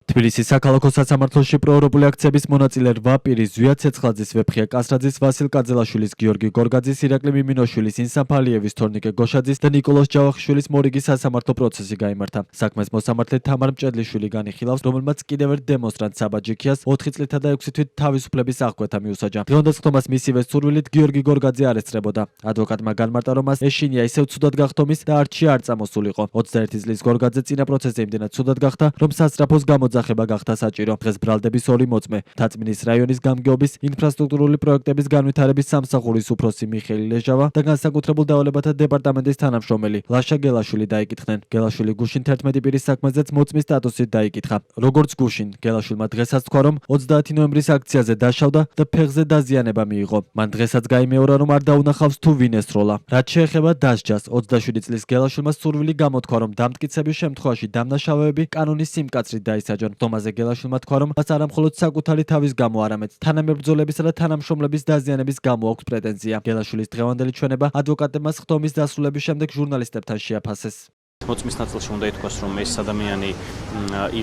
თბილისის საქალაქო სასამართლოში პროევროპული აქციების მონაწილე 8 პირი ზვია ცეცხლაძის, ვეფხია კასრაძის, ვასილ კაძელაშვილის, გიორგი გორგაძის, ირაკლი მიმინოშვილის, ინსა ფალიევის, თორნიკე გოშაძის და ნიკოლოზ ჯავახიშვილის მორიგი სასამართლო პროცესი გაიმართა. საქმეს მოსამართლე თამარ მჭედლიშვილი განიხილავს, რომელმაც კიდევ ერთ დემონსტრანტ საბაჯიქიას 4 წლითა და 6 თვით თავისუფლების აღკვეთა მიუსაჯა. დღევანდელ ხტომას მისივე სურვილით გიორგი გორგაძე არ ესწრებოდა. ადვოკატმა განმარტა, რომ მას ეშინია ისევ ცუდად გახტომის და არჩია არ წამოსულიყო. 21 წლის გორგაძე წინა პროცესზე იმდენად ცუდად გახდა, რომ სასწრაფოს გამოძახება გახდა საჭირო. დღეს ბრალდების 2 მოწმე, თაწმინის რაიონის გამგეობის ინფრასტრუქტურული პროექტების განვითარების სამსახურის უფროსი მიხეილ ლეჟავა და განსაკუთრებულ დავალებათა დეპარტამენტის თანამშრომელი ლაშა გელაშვილი დაიკითხნენ. გელაშვილი გუშინ 11 პირის საქმეზეც მოწმის სტატუსით დაიკითხა. როგორც გუშინ, გელაშვილმა დღესაც თქვა, რომ 30 ნოემბრის აქციაზე დაშავდა და ფეხზე დაზიანება მიიღო. მან დღესაც გაიმეორა, რომ არ დაუნახავს თუ ვინ ესროლა. რაც შეეხება დასჯას, 27 წლის გელაშვილმა სურვილი გამოთქვა, რომ დამტკიცების შემთხვევაში დამნაშავეები კანონის სიმკაცრით დაისაჯონ. თომაზე გელაშვილმა თქვა, რომ მას არამხოლოდ საკუთარი თავის გამო, არამედ თანამებრძოლებისა და თანამშრომლების დაზიანების გამო აქვს პრეტენზია. გელაშვილის დღევანდელი ჩვენება ადვოკატებმა ხტომის დასრულების შემდეგ ჟურნალისტებთან შეაფასეს. მოწმის ნაწილში უნდა ითქვას, რომ ეს ადამიანი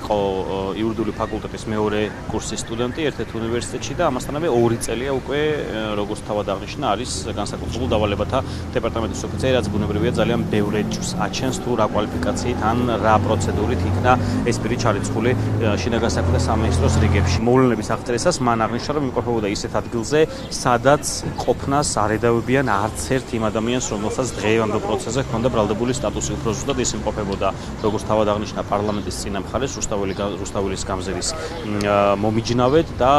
იყო იურიდიული ფაკულტეტის მეორე კურსის სტუდენტი ერთ-ერთ უნივერსიტეტში და ამასთანავე 2 წელია უკვე როგორც თავად აღნიშნა არის განსაკუთრებულ დავალებათა დეპარტამენტის ოფიცერი, რაც ბუნებრივია ძალიან ბევრ ეჭვს აჩენს თუ რა კვალიფიკაციით ან რა პროცედურით იქნა ეს პირი ჩარიცხული შინაგან საქმეთა სამინისტროს რიგებში. მოვლენების აღწერისას მან აღნიშნა, რომ იმყოფებოდა ისეთ ადგილზე, სადაც ყოფნას არ ედავებიან არც ერთ იმ ადამიანს, რომელსაც დღევანდელ პროცესზე ჰქონდა ბრალდებული სტატუსი. უფრო ზუსტად ის იმყოფებოდა, როგორც თავად აღნიშნა, პარლამენტის წინა მხარეს რუსთაველის გამზირის მომიჯნავედ და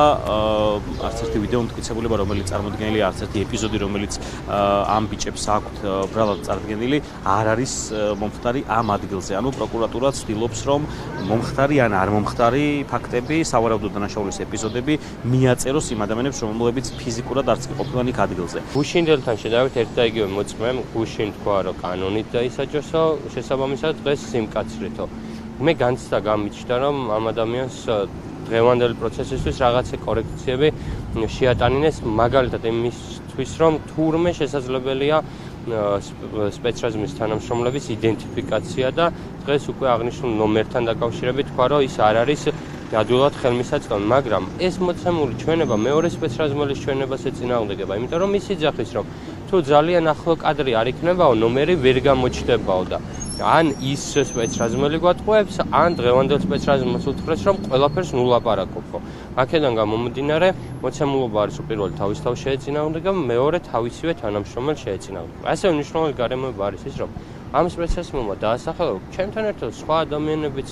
არც ერთი ვიდეო მტკიცებულება, რომელიც წარმოდგენილი, არც ერთი ეპიზოდი, რომელიც ამ ბიჭებს აქვთ ბრალად წარდგენილი, არ არის მომხდარი ამ ადგილზე. ანუ პროკურატურა ცდილობს, რომ მომხდარი ან არ მომხდარი ფაქტები, სავარაუდო დანაშაულის ეპიზოდები მიაწეროს იმ ადამიანებს, რომლებიც ფიზიკურად არც კი ყოფილან იქ ადგილზე. გუშინდელთან შედარებით ერთ და იგივე მოწმემ გუშინ თქვა, რომ კანონით დაისაჯოსო, შესაბამისად დღეს სიმკაცრითო. მე განცდა გამიჩნდა, რომ ამ ადამიანს დღევანდელი პროცესისთვის რაღაცა კორექციები შეატანინეს, მაგალითად იმისთვის, რომ თურმე შესაძლებელია სპეცრაზმის თანამშრომლების იდენტიფიკაცია და დღეს უკვე აღნიშნულ ნომერთან დაკავშირებით თქვა, რომ ის არ არის ადვილად ხელმისაწვდომი, მაგრამ ეს მოცემული ჩვენება მეორე სპეცრაზმელის ჩვენებას ეწინააღმდეგება, იმიტომ რომ ის იძახის, რომ თუ ძალიან ახლო კადრი არ იქნებაო, ნომერი ვერ გამოჩნდებაო და ან ის სპეცრაზმელი გვატყუებს, ან დღევანდელ სპეცრაზმელს უთხრეს, რომ ყველაფერს ნულაპარაკობო. აქედან გამომდინარე, მოცემულობა არის პირველი თავის თავს შეეწინააღმდეგება, მეორე თავისივე თანამშრომელს შეეწინააღმდეგება. ასევე მნიშვნელოვანი გარემოება არის ის, რომ ამ სპეცრაზმელმა დაასახელა, ჩემთან ერთად სხვა ადამიანებიც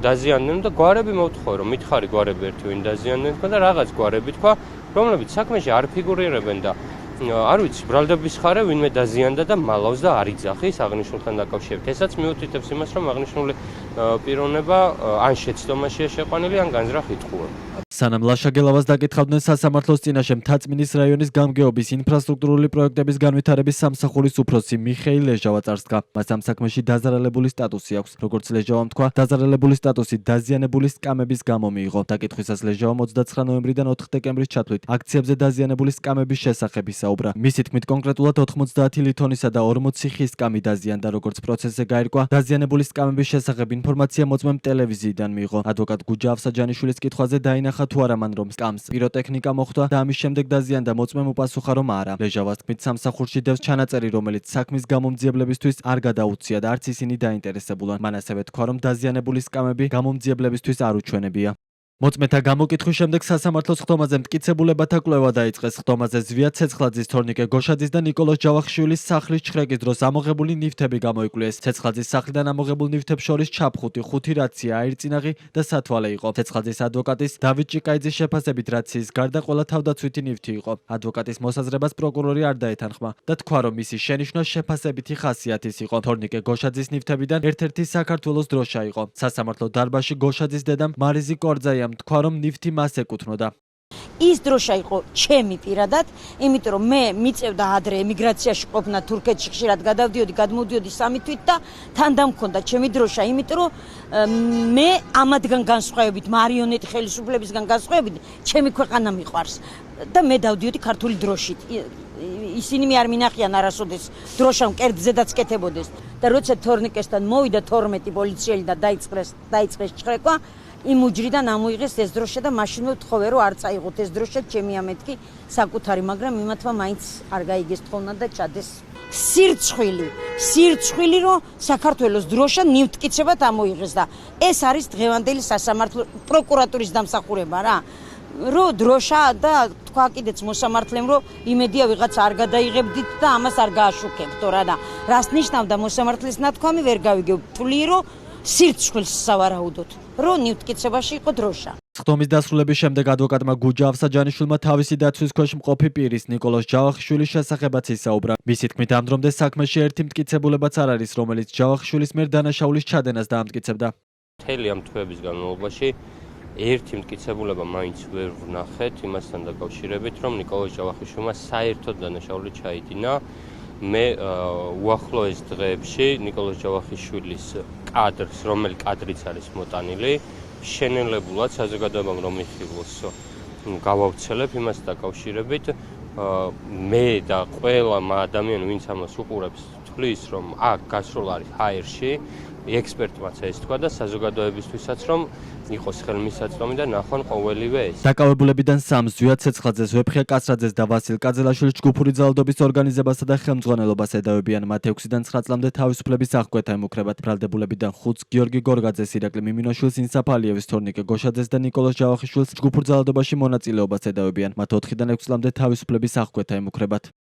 დაზიანდნენ და გვარები მოვთხოვე, რომ მითხარი გვარები ერთი ვინ დაზიანდნენ და რაღაც გვარები თქვა, რომლებიც საქმეში არ ფიგურირებენ და არ ვიცი, ბრალდების ხარე ვინმე დაზიანდა და მალავს და არ იძახის აღნიშნულთან დაკავშირებით. ესაც მიუთითებს იმას, რომ აღნიშნული პიროვნება ან შეცდომაშია შეყვანილი, ან განზრახ იტყუება. სანამ ლაშა გელავას დაკითხავდნენ სასამართლოს წინაშე თაწმინის რაიონის გამგეობის ინფრასტრუქტურული პროექტების განვითარების სამსახურის უფროსი მიხეილ ლეჟავა წარსდგა. მას ამ საქმეში დაზარალებული სტატუსი აქვს. როგორც ლეჟავამ თქვა, დაზარალებული სტატუსი დაზიანებული სკამების გამო მიიღო. დაკითხვისას ლეჟავამ 29 ნოემბრიდან 4 დეკემბრის ჩათვლით აქციებზე დაზიანებული სკამების შესახებ ისაუბრა. მისი თქმით, კონკრეტულად 90 ლითონისა და 40 ხის სკამი დაზიანდა, როგორც პროცესზე გაირკვა. დაზიანებული სკამების შესახებ ინფორმაცია მოწმემ ტელევიზიიდან მიიღო. ადვოკატ გუჯა ავსაჯანიშვილის კითხვაზე დაინახა თუ არა მან რომ სკამს პიროტექნიკა მოხვდა და ამის შემდეგ დაზიანდა, მოწმემ უპასუხა, რომ არა. ლეჟავას თქმით, სამსახურში დევს ჩანაწერი, რომელიც საქმის გამომძიებლებისთვის არ გადაუცია და არც ისინი დაინტერესებულან. მან ასევე თქვა, რომ დაზიანებული სკამები გამომძიებლებისთვის არ უჩვენებია. მოწმეთა გამოკითხვის შემდეგ სასამართლოს ხტომაზე მტკიცებულებათა კვლევა დაიწყეს. ხტომაზე ზვია ცეცხლაძის, თორნიკე გოშაძის და ნიკოლოზ ჯავახიშვილის სახლის ჩხრეკის დროს ამოღებული ნივთები გამოიკვლიეს. ცეცხლაძის სახლიდან ამოღებულ ნივთებს შორის ჩაფხუტი, 5 რაცია, აირწინაღი და სათვალე იყო. ცეცხლაძის ადვოკატის დავით ჭიკაიძის შეფასებით რაციის გარდა ყველა თავდაცვითი ნივთი იყო. ადვოკატის მოსაზრებას პროკურორი არ დაეთანხმა და თქვა, რომ მისი შენიშვნა შეფასებითი ხასიათის იყო. თორნიკე გოშაძის ნივთებიდან ერთ-ერთი საქართველოს დროშა იყო. სასამართლო დარბაზში გოშაძის დედამ მარიზი კორძაიამ თქვა, რომ ნივთი მას ეკუთვნოდა. ის დროშა იყო ჩემი პირადად, იმიტომ რომ მე მიწევდა ადრე ემიგრაციაში ყოფნა თურქეთში, ხშირად გადავდიოდი, გადმოვდიოდი 3 თვით და თან დამქონდა ჩემი დროშა, იმიტომ რომ მე ამათგან განსხვავებით, მარიონეტი ხელისუფლებისგან განსხვავებით, ჩემი ქვეყანა მიყვარს და მე დავდიოდი ქართული დროშით. ისინი მე არ მინახიან არასოდეს დროშამ კერძზედაც კეთებოდეს და როცა თორნიკესთან მოვიდა 12 პოლიციელი და დაიწყეს ჩხრეკვა, იმ უჯრიდან ამოიღეს ეს დროშა და მაშინვე ვთხოვე რომ არ წაიღოთ ეს დროშა ჩემი ამეთქი საკუთარი, მაგრამ იმათმა მაინც არ გაიგეს თხოვნა და ჩადეს სირცხვილი რომ საქართველოს დროშა ნივთკიცებად ამოიღეს და ეს არის დღევანდელი სასამართლო პროკურატურის დამსახურება რა. რომ დროშა და თქვა კიდეც მოსამართლემ რომ იმედია ვიღაც არ გადაიღებდით და ამას არ გააშუქებთო რა და რას ნიშნავდა მოსამართლის ნათქვამი ვერ გავიგებ. თვლი რომ სირცხვილს სავარაუდოდ რომ ნივთკიცებაში იყო დროშა. ხდომის დასრულების შემდეგ ადვოკატმა გუჯა ავსაჯანიშვილმა თავისი დაცვის ქვეშ მყოფი პირის ნიკოლოზ ჯავახიშვილის შესახებაც ისაუბრა. მისი თქმით, ამ დრომდე საქმეში ერთი მტკიცებულებაც არ არის, რომელიც ჯავახიშვილის მიერ დანაშაულის ჩადენას დაამტკიცებდა. მთელი ამ თვეების განმავლობაში ერთი მტკიცებულება მაინც ვერ ვნახეთ იმასთან დაკავშირებით, რომ ნიკოლოზ ჯავახიშვილმა საერთოდ დანაშაული ჩაიდინა. მე უახლოეს დღეებში ნიკოლოზ ჯავახიშვილის კადრს, რომელი კადრიც არის მოტანილი, შენელებულად საზოგადოებამ რომ იხილოს გავავრცელებ იმას დაკავშირებით. მე და ყველა ადამიანი, ვინც ამას უყურებს, თვლის, რომ აქ გასროლა არის ჰაერში, ექსპერტმაც ეს თქვა და საზოგადოებისთვისაც რომ იყოს ხელმისაწვდომი და ნახონ ყოველივე ეს. დაკავებულებიდან სამს ზვიად ცეცხლაძეს, ვეფხია კაცრაძეს და ვასილ კაძელაშვილის ჯგუფური ძალადობის ორგანიზებასა და ხელმძღვანელობასედავებიან. მათ 6-დან 9 წლამდე თავისუფლების აღკვეთა ემუქრებათ. ბრალდებულებიდან 5-ს გიორგი გორგაძეს, ირაკლი მიმინოშვილს, ინსაფ ალიევის, თორნიკე გოშაძეს და ნიკოლოზ ჯავახიშვილს ჯგუფურ ძალადობაში მონაწილეობას εδავებიან. მათ 4-დან 6 წლამდე თავისუფლების აღკვეთა ემუქრებათ.